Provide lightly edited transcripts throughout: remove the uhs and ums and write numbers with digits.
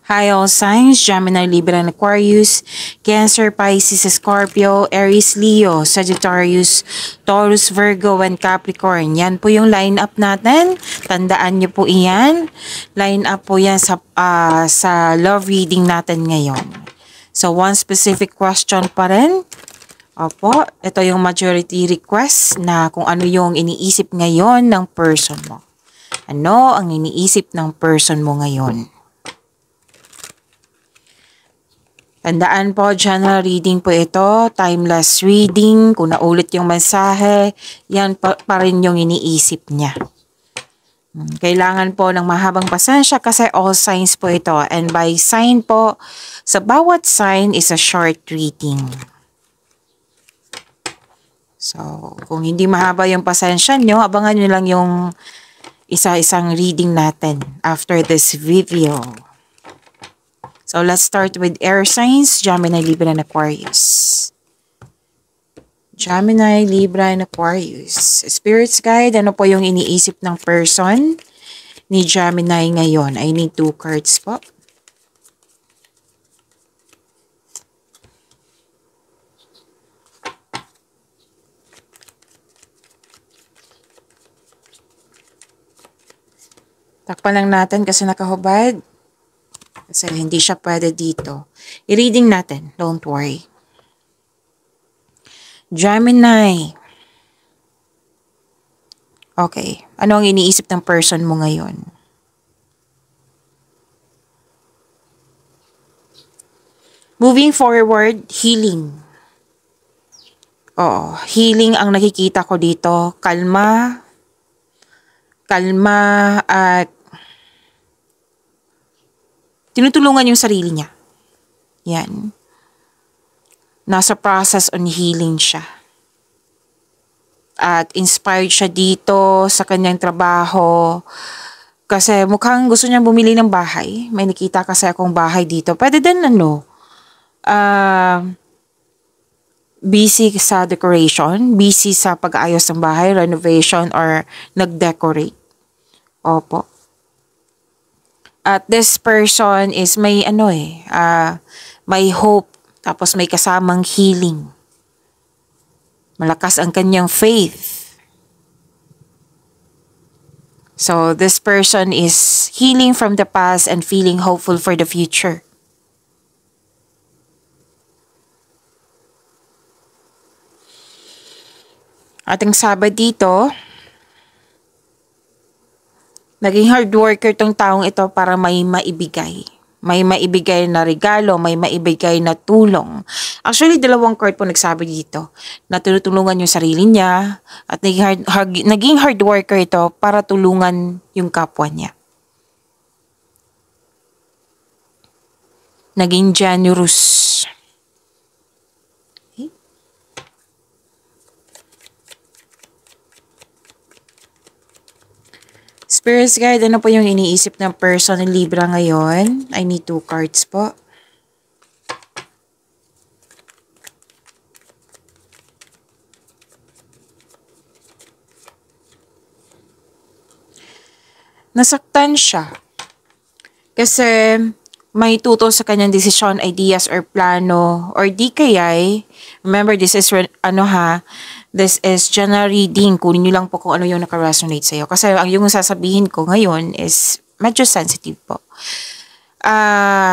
Hi all signs, Gemini, Libra, and Aquarius, Cancer, Pisces, Scorpio, Aries, Leo, Sagittarius, Taurus, Virgo, and Capricorn. Yan po yung line-up natin. Tandaan nyo po iyan. Line-up po yan sa love reading natin ngayon. So, one specific question pa rin. Opo, ito yung majority request na kung ano yung iniisip ngayon ng person mo. Ano ang iniisip ng person mo ngayon? Tandaan po, general reading po ito, timeless reading. Kung naulit yung mensahe, yan pa rin yung iniisip niya. Kailangan po ng mahabang pasensya kasi all signs po ito. And by sign po, sa bawat sign is a short reading. So, kung hindi mahaba yung pasensya nyo, abangan nyo lang yung isa-isang reading natin after this video. So, let's start with air signs, Gemini, Libra, and Aquarius. Gemini, Libra, and Aquarius. Spirits guide, ano po yung iniisip ng person ni Gemini ngayon? I need 2 cards po. Takpan lang natin kasi nakahubad. Kasi hindi siya pwede dito. I-reading natin. Don't worry. Gemini. Okay. Ano ang iniisip ng person mo ngayon? Moving forward, healing. Oo. Healing ang nakikita ko dito. Kalma. Kalma at tinutulungan yung sarili niya. Yan. Nasa process on healing siya. At inspired siya dito sa kanyang trabaho. Kasi mukhang gusto niyang bumili ng bahay. May nakita kasi akong bahay dito. Pwede din busy sa decoration. Busy sa pag-aayos ng bahay, renovation, or nag-decorate. Opo. At this person is may may hope, tapos may kasamang healing. Malakas ang kanyang faith. So this person is healing from the past and feeling hopeful for the future. Ating sabi dito, naging hard worker tong taong ito para may maibigay. May maibigay na regalo, may maibigay na tulong. Actually, 2 card po nagsabi dito na tinutulungan yung sarili niya at naging hard worker ito para tulungan yung kapwa niya. Naging generous. Spirits guide, ano po yung iniisip ng person ng Libra ngayon? I need 2 cards po. Nasaktan siya. Kasi may tutol sa kanyang desisyon, ideas, or plano, or di kaya'y, remember this is, this is general reading. Kunin nyo lang po kung ano yung naka-resonate sa'yo. Kasi ang yung sasabihin ko ngayon is medyo sensitive po.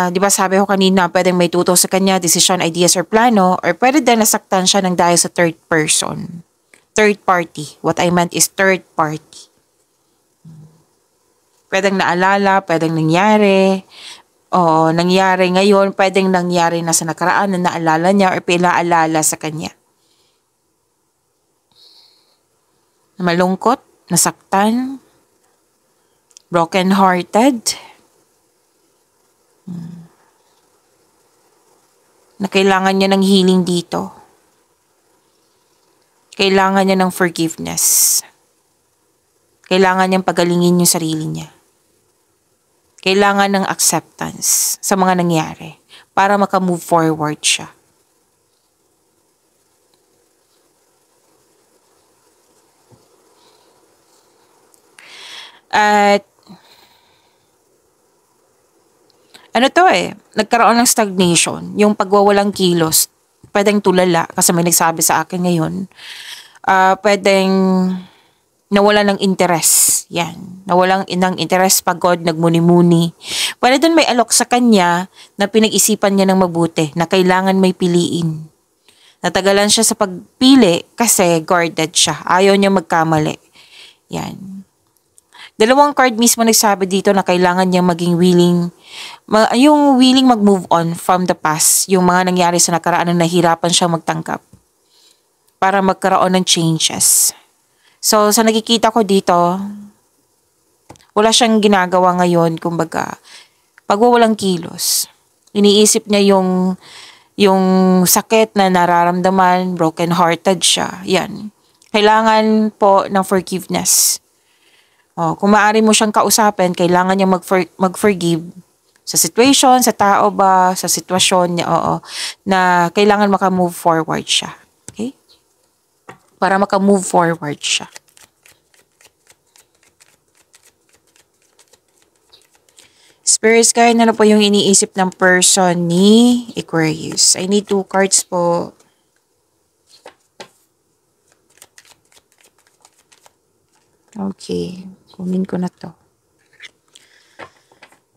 Di ba sabi ko kanina, pwedeng may tuto sa kanya, decision, ideas, or plano, or pwede din nasaktan siya ng dahil sa third person. Third party. What I meant is third party. Pwedeng naalala, pwedeng nangyari, o nangyari ngayon, pwedeng nangyari na sa nakaraan na naalala niya or pinaalala sa kanya. Malungkot, nasaktan, broken-hearted, na kailangan niya ng healing dito. Kailangan niya ng forgiveness. Kailangan niyang pagalingin yung sarili niya. Kailangan ng acceptance sa mga nangyari para maka-move forward siya. At Ano to eh, nagkaroon ng stagnation, yung pagwawalang kilos. Pwedeng tulala, kasi may nagsabi sa akin ngayon. Pwedeng nawalan ng interes. Yan. Nawalan ng interes, pagod, nagmuni-muni. Pwede dun may alok sa kanya na pinag-isipan niya ng mabuti na kailangan may piliin. Natagalan siya sa pagpili kasi guarded siya. Ayaw niya magkamali. Yan. Dalawang card mismo nagsabi dito na kailangan niya maging willing, yung willing mag-move on from the past, yung mga nangyari sa nakaraan na nahirapan siya magtanggap para magkaroon ng changes. So, sa nakikita ko dito, wala siyang ginagawa ngayon, kumbaga, pagwawalang kilos. Iniisip niya yung sakit na nararamdaman, broken-hearted siya. Yan. Kailangan po ng forgiveness. Kung maaari mo siyang kausapin, kailangan niya mag-forgive sa situation, sa tao ba, sa sitwasyon niya, na kailangan maka-move forward siya. Okay? Para maka-move forward siya. Spirit guide, ano po yung iniisip ng person ni Aquarius? I need 2 cards po. Okay. Kunin ko na to.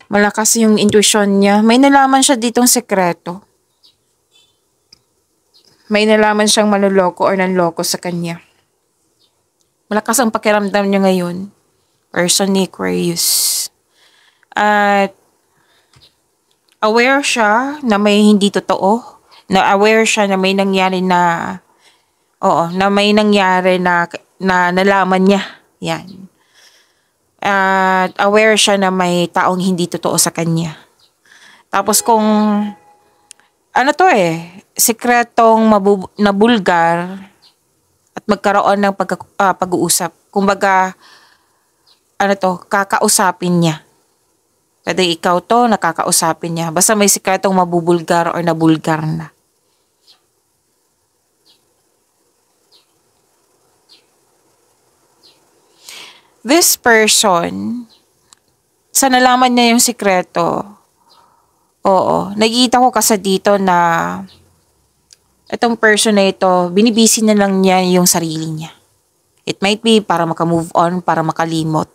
Malakas yung intuition niya. May nalaman siya ditong sekreto. May nalaman siyang manloloko or nanloko sa kanya. Malakas ang pakiramdam niya ngayon. Person ni Aquarius. At aware siya na may hindi totoo. Na aware siya na may nangyari na may nangyari na nalaman niya. Yan. At aware siya na may taong hindi totoo sa kanya. Tapos kung sekretong nabulgar at magkaroon ng pag-uusap. Kumbaga, kakausapin niya. Pwede ikaw to, nakakausapin niya. Basta may sekretong mabubulgar or nabulgar na. This person, sa nalaman niya yung sikreto, nakikita ko kasi dito na itong person na ito, binibisi na lang niya yung sarili niya. It might be para maka-move on, para makalimot.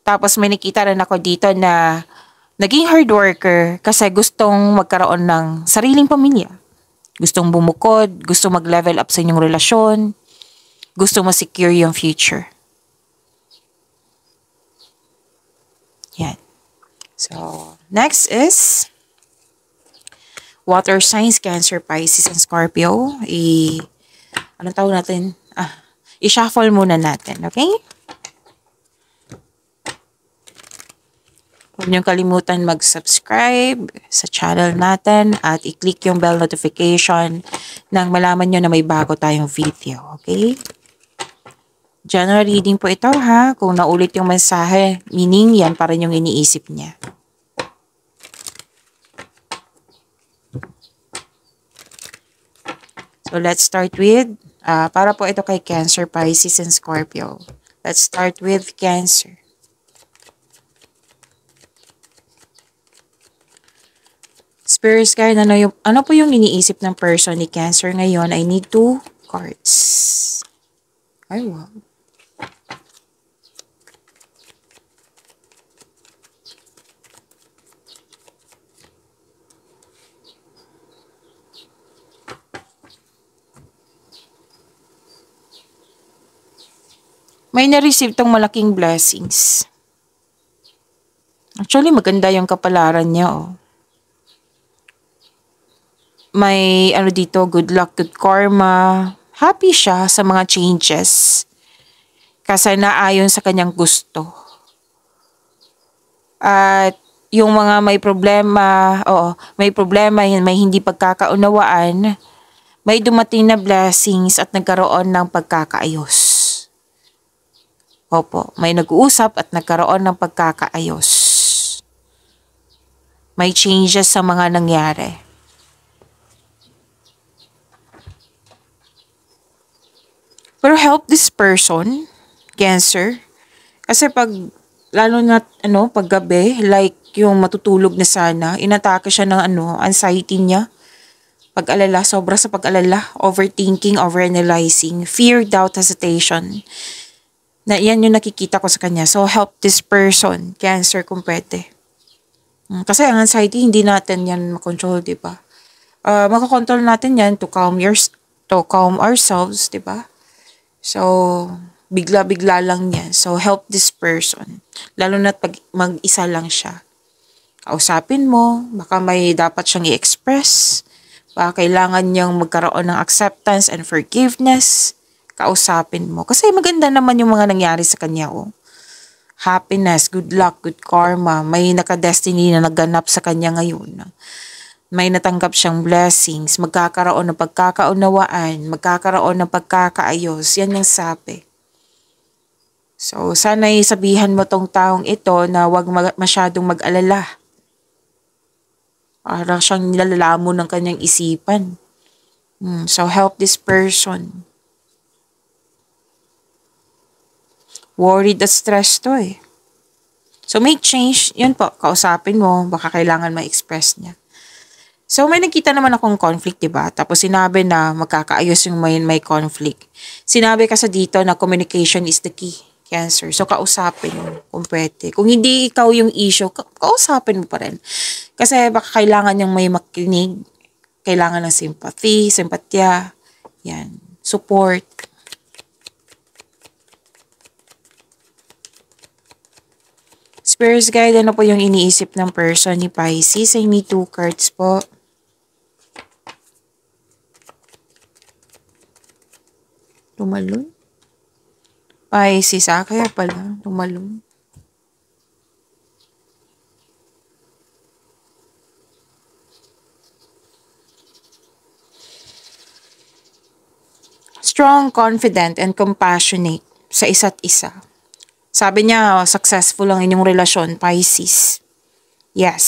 Tapos may nakita rin ako dito na naging hard worker kasi gustong magkaroon ng sariling pamilya. Gustong bumukod, gustong mag-level up sa inyong relasyon, gustong ma-secure yung future. Yan. So, next is water signs, Cancer, Pisces, and Scorpio. Anong tawag natin? I-shuffle muna natin, okay? Huwag niyong kalimutan mag-subscribe sa channel natin at i-click yung bell notification nang malaman nyo na may bago tayong video. Okay? General reading po ito ha. Kung naulit yung mensahe, meaning yan pa rin yung iniisip niya. So let's start with, para po ito kay Cancer, Pisces, and Scorpio. Let's start with Cancer. Spirit guide, ano po yung iniisip ng person ni Cancer ngayon? I need 2 cards. Ay, wow. May na-receive tong malaking blessings. Actually, maganda yung kapalaran niya, May dito, good luck, good karma. Happy siya sa mga changes. Kasi naayon sa kanyang gusto. At yung mga may problema, may hindi pagkakaunawaan, may dumating na blessings at nagkaroon ng pagkakaayos. Opo, may nag-uusap at nagkaroon ng pagkakaayos. May changes sa mga nangyari. Pero help this person, Cancer. Kasi pag lalo na paggabi, like yung matutulog na sana, inatake siya ng anxiety niya. Pag-alala, sobra sa pag-alala, overthinking, overanalyzing, fear, doubt, hesitation. Na yan yung nakikita ko sa kanya. So help this person, Cancer, kung pwede. Kasi ang anxiety, hindi natin yan makontrol, di ba? Makakontrol natin yan to calm ourselves, di ba? So, bigla-bigla lang yan. So, help this person. Lalo na pag mag-isa lang siya. Kausapin mo, baka may dapat siyang i-express. Baka kailangan niyang magkaroon ng acceptance and forgiveness. Kausapin mo. Kasi maganda naman yung mga nangyari sa kanya, oh. Happiness, good luck, good karma. May naka-destiny na naganap sa kanya ngayon. May natanggap siyang blessings. Magkakaroon ng pagkakaunawaan. Magkakaroon ng pagkakaayos. Yan yung sabi. So, sana'y sabihan mo tong taong ito na huwag masyadong mag-alala. Parang siyang nilalamon ng kanyang isipan. So, help this person. Worried at stressed to eh. So, make change. Yun po, kausapin mo. Baka kailangan ma-express niya. So, may nakita naman akong conflict, diba? Tapos, sinabi na magkakaayos yung may conflict. Sinabi kasi dito na communication is the key. Cancer. So, kausapin mo kung pwede. Kung hindi ikaw yung issue, kausapin mo pa rin. Kasi baka kailangan niyang may makinig. Kailangan ng sympathy, simpatya. Yan. Support. Spirits guide, ano po yung iniisip ng person ni Pisces? I need 2 cards po. Tumalon? Pisces, kaya pala. Tumalon. Strong, confident, and compassionate sa isa't isa. Sabi niya, successful ang inyong relasyon, Pisces. Yes.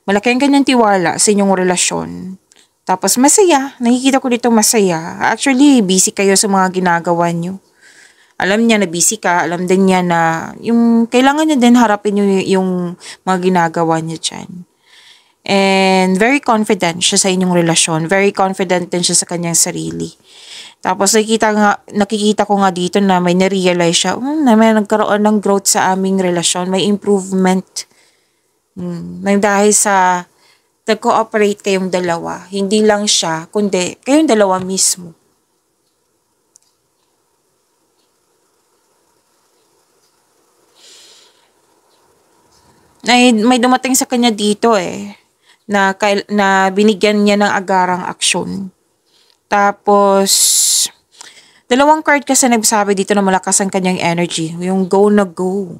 Malaki ang kanyang tiwala sa inyong relasyon. Tapos masaya. Nakikita ko dito masaya. Actually, busy kayo sa mga ginagawa niyo. Alam niya na busy ka. Alam din niya na yung kailangan niya din harapin niyo yung mga ginagawa niya dyan. And very confident siya sa inyong relasyon. Very confident din siya sa kanyang sarili. Tapos nakikita ko nga dito na may na-realize siya, na may nagkaroon ng growth sa aming relasyon, may improvement. Nang dahil sa nag-cooperate kayong dalawa, hindi lang siya, kundi kayong dalawa mismo. May dumating sa kanya dito na binigyan niya ng agarang aksyon. Tapos, 2 card kasi nagsabi dito na malakas ang kanyang energy. Yung go na go.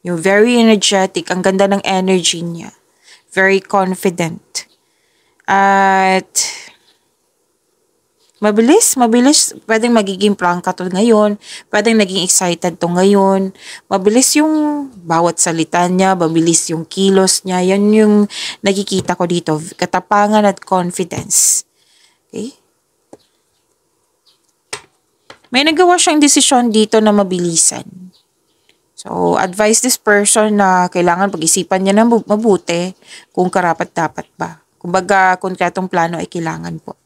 Yung very energetic. Ang ganda ng energy niya. Very confident. At mabilis. Pwedeng magiging prangka to ngayon. Pwedeng naging excited to ngayon. Mabilis yung bawat salita niya. Mabilis yung kilos niya. Yan yung nakikita ko dito. Katapangan at confidence. Okay? May nagawa siyang desisyon dito na mabilisan. So, advise this person na kailangan pag-isipan niya na mabuti kung karapat-dapat ba. Kumbaga, konkretong plano ay kailangan po.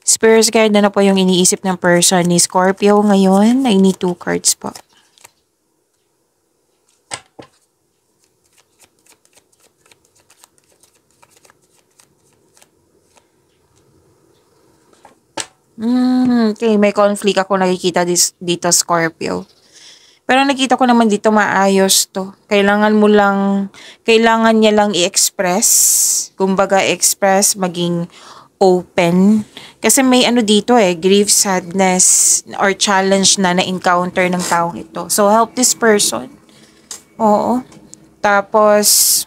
Spirits guide, na po yung iniisip ng person ni Scorpio ngayon. I need 2 cards po. Okay, may conflict ako nakikita dito, Scorpio. Pero nakita ko naman dito maayos to. Kailangan niya lang i-express. Kumbaga, express, maging open. Kasi may dito grief, sadness, or challenge na na-encounter ng taong ito. So, help this person. Oo. Tapos,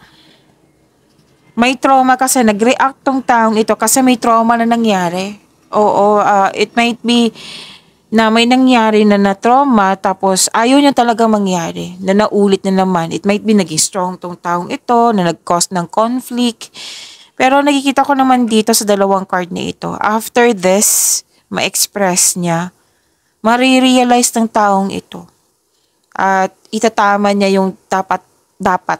may trauma kasi, nag-react tong taong ito kasi may trauma na nangyari. Oo, it might be na may nangyari na trauma tapos ayaw niya talaga mangyari, na naulit na naman. It might be naging strong tong taong ito, na nag-cause ng conflict. Pero nakikita ko naman dito sa 2 card na ito, after this, ma-express niya, marirealize ng taong ito. At itatama niya yung dapat dapat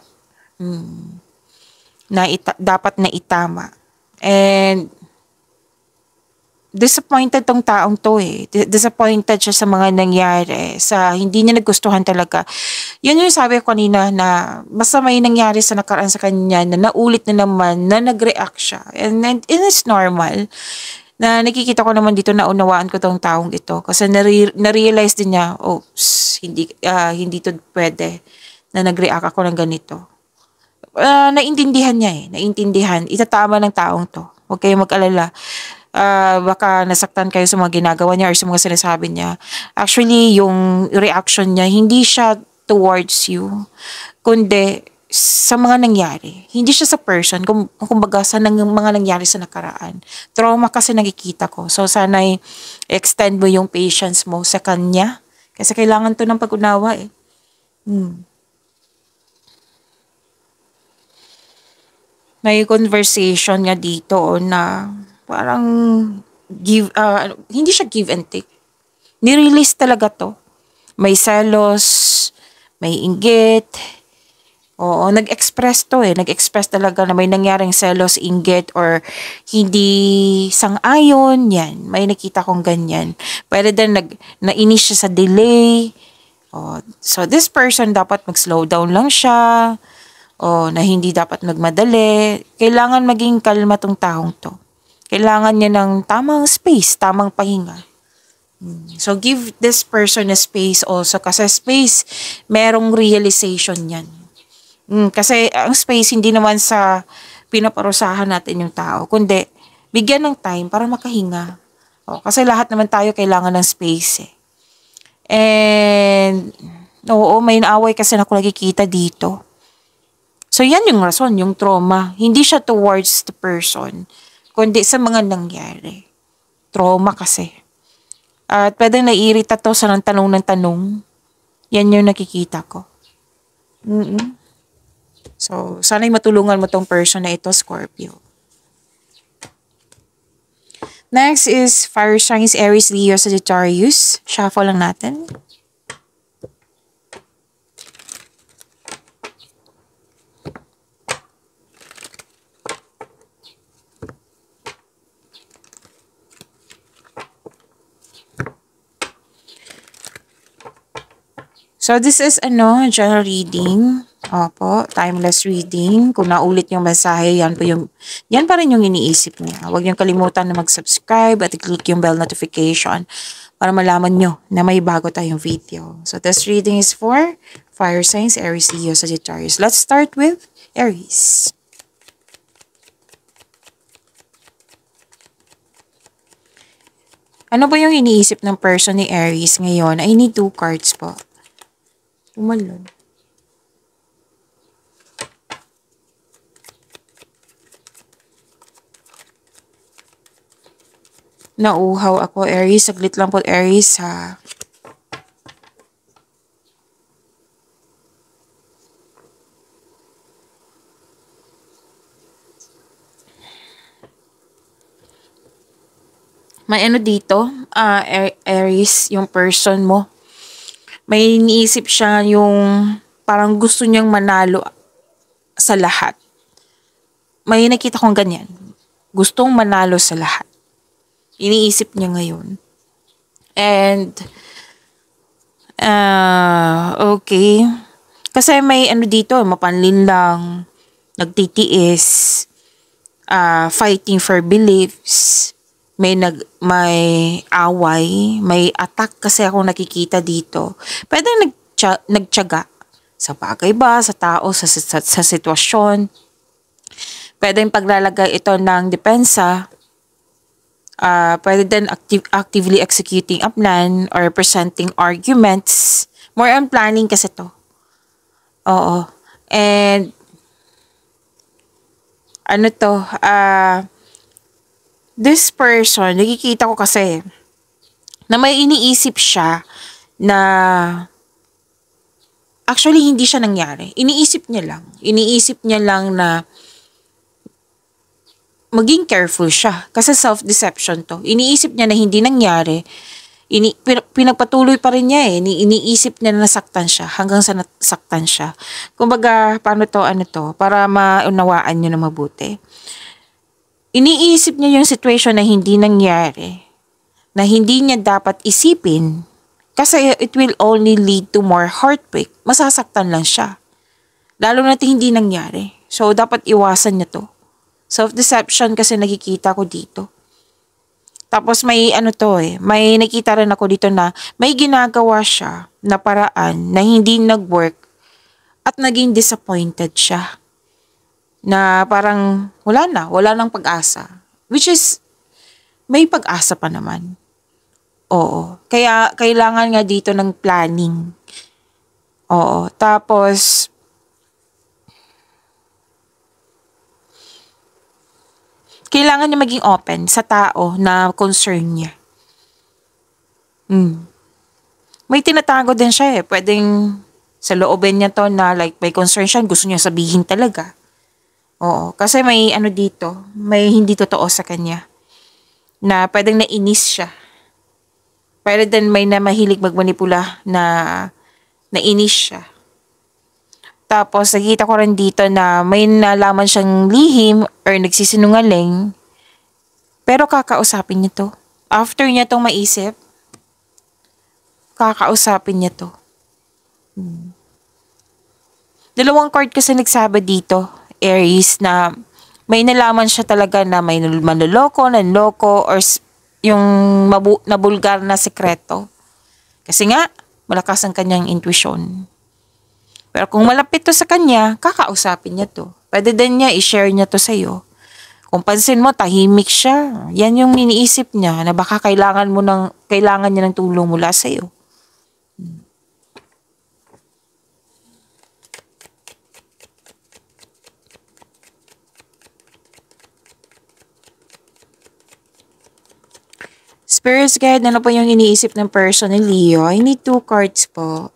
na itama. And disappointed tong taong to eh. Disappointed siya sa mga nangyari, sa hindi niya nagustuhan talaga. Yun yung sabi ko kanina na basta may nangyari sa nakaraan sa kanya na naulit na naman, na nag-react siya. And it's normal. Na nakikita ko naman dito, naunawaan ko tong taong ito. Kasi na-realize din niya, hindi to pwede na nag-react ako ng ganito. Naintindihan niya eh. Naintindihan. Itatama ng taong to. Huwag kayong mag-alala. Baka nasaktan kayo sa mga ginagawa niya or sa mga sinasabi niya. Actually, yung reaction niya, hindi siya towards you, kundi sa mga nangyari. Hindi siya sa person, kumbaga sa mga nangyari sa nakaraan. Trauma kasi nakikita ko. So, sana extend mo yung patience mo sa kanya. Kasi kailangan to ng pag-unawa eh. May conversation nga dito na parang hindi siya give and take. Nirelease talaga to. May selos, may inggit. Oo, nag-express to eh. Nag-express talaga na may nangyaring selos, inggit, or hindi sang-ayon. Yan, may nakita kong ganyan. Pwede din nainis siya sa delay. So this person dapat mag-slow down lang siya. Na hindi dapat magmadali. Kailangan maging kalma tong taong to. Kailangan niya ng tamang space, tamang pahinga. So, give this person a space also. Kasi space, merong realization yan. Kasi ang space, hindi naman sa pinaparusahan natin yung tao, kundi bigyan ng time para makahinga. Kasi lahat naman tayo kailangan ng space eh. And, may naaway kasi na ako nakikita dito. So, yan yung rason, yung trauma. Hindi siya towards the person, kundi sa mga nangyari. Trauma kasi. At pwedeng naiirita to sa tanong ng tanong. Yan yung nakikita ko. So, sana'y matulungan mo tong person na ito, Scorpio. Next is Fire Signs, Aries, Leo, Sagittarius. Shuffle lang natin. So, this is general reading. Opo, timeless reading. Kung naulit yung mensahe, yan pa rin yung iniisip niya. Huwag niyong kalimutan na mag-subscribe at i-click yung bell notification para malaman nyo na may bago tayong video. So, this reading is for Fire Signs, Aries, Leo, Sagittarius. Let's start with Aries. Ano ba yung iniisip ng person ni Aries ngayon? I need 2 cards po. Umalon. Nauhaw ako, Aries. Saglit lang po, Aries, ha. May dito, Aries, yung person mo. May iniisip siya yung parang gusto niyang manalo sa lahat. May nakita kong ganyan. Gustong manalo sa lahat. Iniisip niya ngayon. And, okay. Kasi may dito, mapanlin lang, nagtitiis, fighting for beliefs, may away, may attack kasi ako nakikita dito. Pwede nagtiyaga sa bagay ba, sa tao, sa sitwasyon. Pwede paglalagay ito ng depensa. Pwede din actively executing a plan or presenting arguments. More on planning kasi to. Oo. And, this person, nakikita ko kasi na may iniisip siya na actually hindi siya nangyari. Iniisip niya lang. Iniisip niya lang na maging careful siya. Kasi self-deception to. Iniisip niya na hindi nangyari. Pinagpatuloy pa rin niya eh. Iniisip niya na nasaktan siya hanggang sa nasaktan siya. Kumbaga, paano to, ano to, para maunawaan niyo na mabuti. Iniisip niya yung situation na hindi nangyari, na hindi niya dapat isipin, kasi it will only lead to more heartbreak. Masasaktan lang siya. Lalo na't hindi nangyari. So, dapat iwasan niya to. Self-deception kasi nakikita ko dito. Tapos may ano to eh, may nakita rin ako dito na may ginagawa siya na paraan na hindi nag-work at naging disappointed siya. Na parang wala nang pag-asa. Which is, may pag-asa pa naman. Oo. Kaya kailangan nga dito ng planning. Oo. Tapos, kailangan niya maging open sa tao na concern niya. May tinatago din siya eh. Pwedeng sa loobin niya to na like may concern siya, gusto niya sabihin talaga. Oo, kasi may ano dito, may hindi totoo sa kanya. Na pwedeng nainis siya. Pwede din may na mahilig magmanipula na nainis siya. Tapos nakita ko rin dito na may nalaman siyang lihim or nagsisinungaling. Pero kakausapin niya to. After niya tong maisip, kakausapin niya to. Dalawang card kasi nagsabi dito, Aries, na may nalaman siya talaga na may manloloko, nanloko, or yung nabulgar na sekreto. Kasi nga, malakas ang kanyang intuition. Pero kung malapit to sa kanya, kakausapin niya to. Pwede din niya i-share niya to sa'yo. Kung pansin mo, tahimik siya. Yan yung iniisip niya na baka kailangan niya ng tulong mula sa'yo. Spirits guide, ano po yung iniisip ng person ni Leo? I need 2 cards po.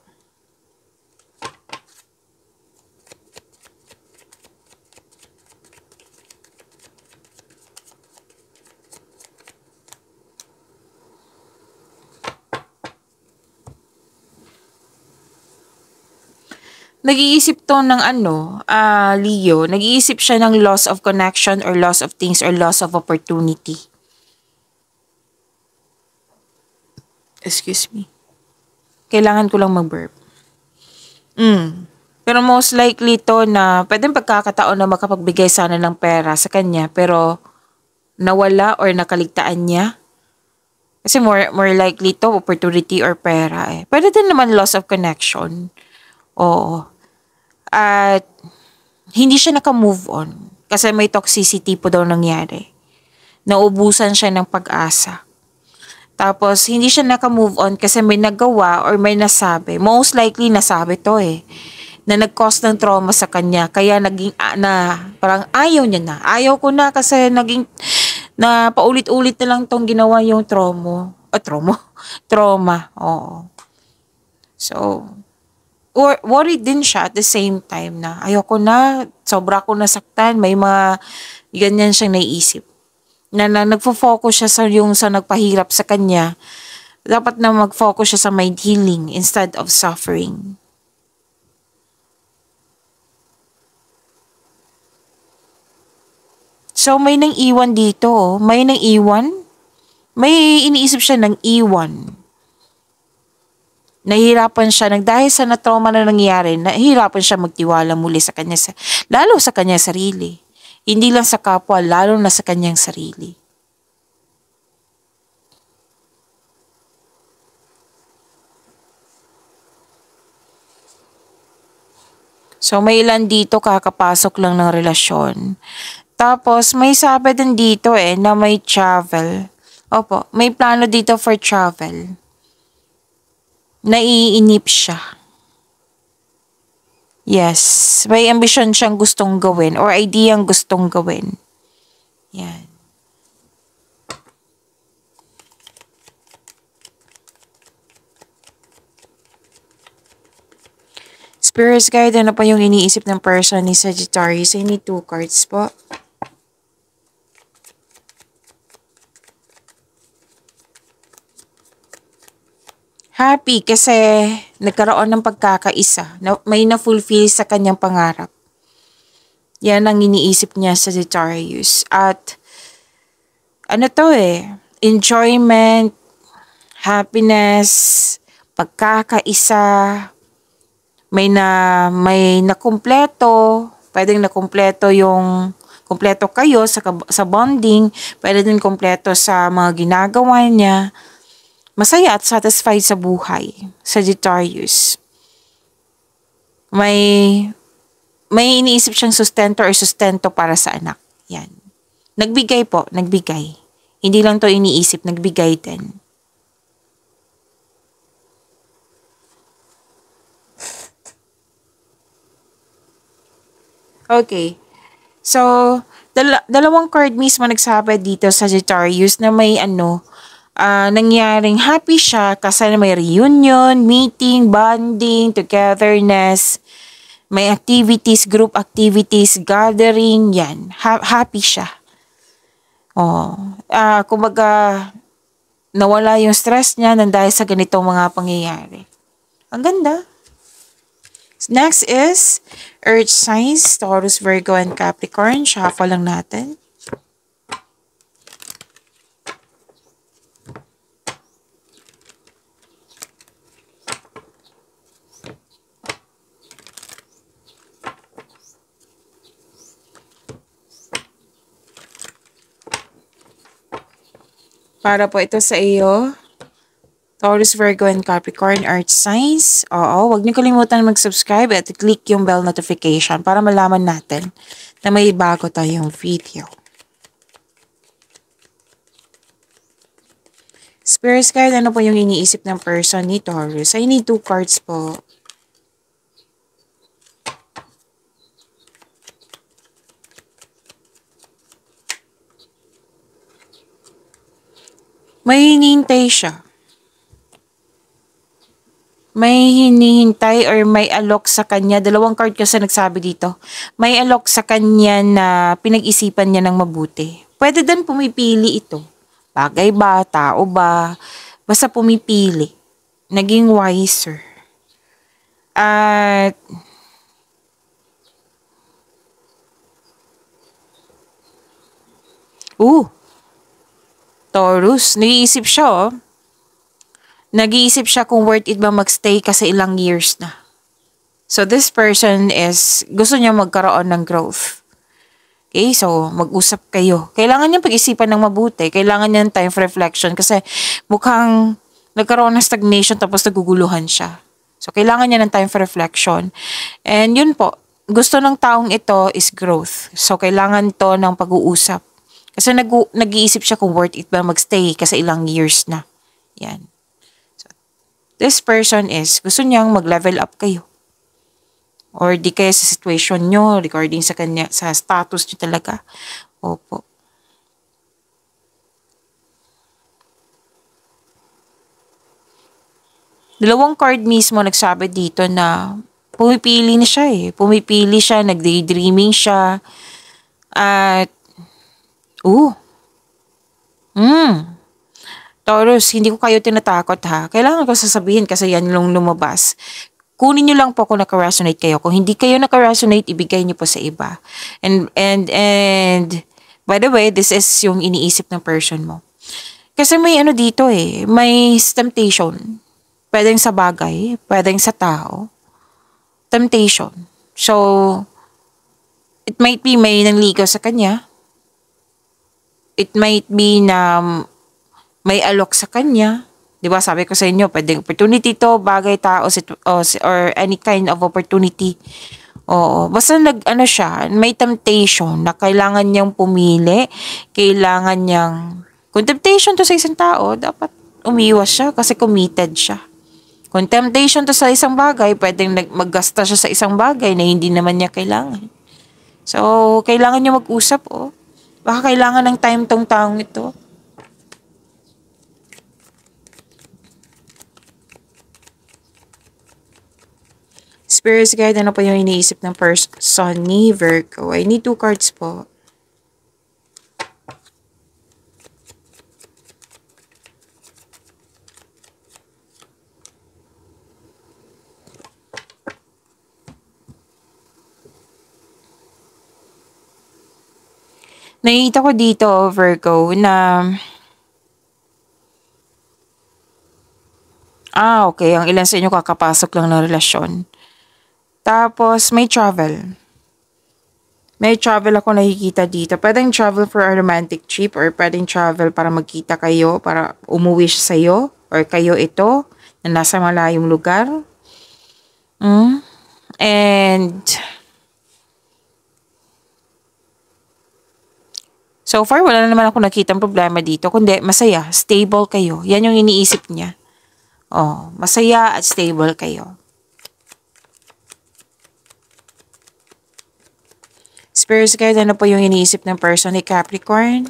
Nag-iisip to ng Leo, nag-iisip siya ng loss of connection or loss of things or loss of opportunity. Excuse me. Kailangan ko lang mag-burp. Pero most likely to na pwedeng pagkakataon na makapagbigay sana ng pera sa kanya pero nawala or nakaligtaan niya. Kasi more likely to opportunity or pera eh. Pwede din naman loss of connection. Oo. At hindi siya naka-move on kasi may toxicity po daw nangyari. Naubusan siya ng pag-asa. Tapos, hindi siya naka-move on kasi may nagawa or may nasabi. Most likely, nasabi to eh. Na nag-cause ng trauma sa kanya. Kaya naging, parang ayaw niya na. Ayaw ko na kasi naging, na paulit-ulit na lang tong ginawa yung trauma. Trauma. Oo. So, worried din siya at the same time na ayoko na, sobra ko nasaktan. May mga ganyan siyang naiisip. Na nagfo-focus siya sa nagpahirap sa kanya, dapat na mag-focus siya sa mind healing instead of suffering. So, may nang iwan dito. May nang iwan. May iniisip siya ng iwan. Nahihirapan siya, dahil sa na-trauma na nangyari, nahihirapan siya magtiwala muli sa kanya, lalo sa kanya sarili. Hindi lang sa kapwa, lalo na sa kanyang sarili. So, may ilan dito kakapasok lang ng relasyon. Tapos, may sabi din dito na may travel. Opo, may plano dito for travel. Naiinip siya. Yes, may ambisyon siyang gustong gawin or ideyang gustong gawin. Yan. Spirits guide, ano pa yung iniisip ng person ni Sagittarius? I need 2 cards po. Happy kasi nagkaroon ng pagkakaisa. May na-fulfill sa kanyang pangarap. Yan ang iniisip niya sa Sagittarius. At ano to enjoyment, happiness, pagkakaisa, may nakumpleto, pwedeng nakumpleto yung kumpleto kayo sa bonding, pwede din kumpleto sa mga ginagawa niya. Masaya at satisfied sa buhay, Sagittarius. May iniisip siyang sustento para sa anak. Yan. Nagbigay po, nagbigay. Hindi lang to iniisip, nagbigay din. Okay. So, dalawang card mismo nagsabi dito sa Sagittarius na may nangyaring happy siya kasi may reunion, meeting, bonding, togetherness, may activities, group activities, gathering, yan. Happy siya. Kumbaga, nawala yung stress niya nang dahil sa ganitong mga pangyayari. Ang ganda. Next is Earth signs, Taurus, Virgo, and Capricorn. Shuffle lang natin. Para po ito sa iyo, Taurus, Virgo, and Capricorn, Earth signs. Oo, huwag niyo kalimutan mag-subscribe at click yung bell notification para malaman natin na may bago tayong video. Spirit guide, ano po yung iniisip ng person ni Taurus? I need 2 cards po. May hinihintay siya. May hinihintay or may alok sa kanya. Dalawang card kasi nagsabi dito. May alok sa kanya na pinag-isipan niya ng mabuti. Pwede din pumipili ito. Bagay ba? Tao ba? Basta pumipili. Naging wiser. At Taurus, nag-iisip siya Nag-iisip siya kung worth it ba magstay kasi ilang years na. So this person is, gusto niya magkaroon ng growth. Okay, so mag-usap kayo. Kailangan niya pag-isipan ng mabuti. Kailangan niya ng time for reflection kasi mukhang nagkaroon ng stagnation tapos naguguluhan siya. So kailangan niya ng time for reflection. And yun po, gusto ng taong ito is growth. So kailangan to ng pag-uusap. Kasi nag-iisip siya kung worth it ba magstay kasi ilang years na. Yan. This person is, gusto niyang mag-level up kayo. Or di kaya sa situation nyo, regarding sa kanya, sa status nyo talaga. Opo. Dalawang card mismo nagsabi dito na pumipili na siya Pumipili siya, nag-daydreaming siya. At, Taurus, hindi ko kayo tinatakot ha. Kailangan ko sasabihin kasi yan yung lumabas. Kunin nyo lang po kung naka-resonate kayo. Kung hindi kayo naka-resonate, ibigay nyo po sa iba. And by the way, this is yung iniisip ng person mo. Kasi may dito may temptation. Pwedeng sa bagay, pwedeng sa tao. Temptation. So, it might be may nangligaw sa kanya. It might be na may alok sa kanya. Diba sabi ko sa inyo, pwedeng opportunity to, bagay, tao, or any kind of opportunity. Oo. Basta siya, may temptation na kailangan niyang pumili, kailangan niyang, kung temptation to sa isang tao, dapat umiwas siya kasi committed siya. Kung temptation to sa isang bagay, pwedeng maggasta siya sa isang bagay na hindi naman niya kailangan. So, kailangan niya mag-usap, Baka kailangan ng time tong taong ito. Spirits guide, ano pa yung iniisip ng person ni Virgo? I need 2 cards po. Nakikita ko dito, Virgo, na okay. Ang ilan sa inyo kakapasok lang ng relasyon. Tapos, may travel. May travel ako nakikita dito. Pwedeng travel for a romantic trip or pwedeng travel para magkita kayo, para umuwi siya sa'yo or kayo ito na nasa malayong lugar. And so far, wala na naman ako nakitang problema dito. Kundi, masaya, stable kayo. Yan yung iniisip niya. Masaya at stable kayo. Spirits guide, ano po yung iniisip ng person ni Capricorn?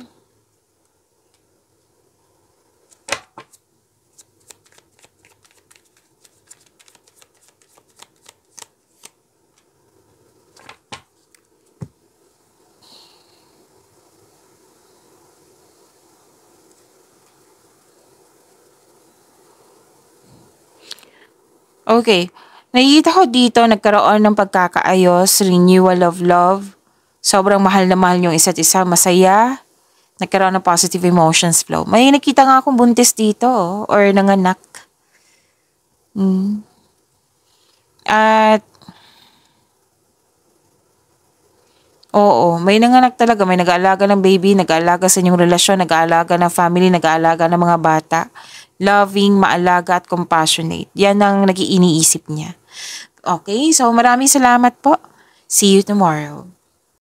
Okay. Nakikita ko dito, nagkaroon ng pagkakaayos, renewal of love. Sobrang mahal na mahal yung isa't isa, masaya. Nagkaroon ng positive emotions flow. May nakita nga akong buntis dito, or nanganak. At, may nanganak talaga. May nag-aalaga ng baby, nag-aalaga sa inyong relasyon, nag-aalaga ng family, nag-aalaga ng mga bata. Loving, maalaga at compassionate. Yan ang nag-iiniisip niya. Okay, so maraming salamat po. See you tomorrow.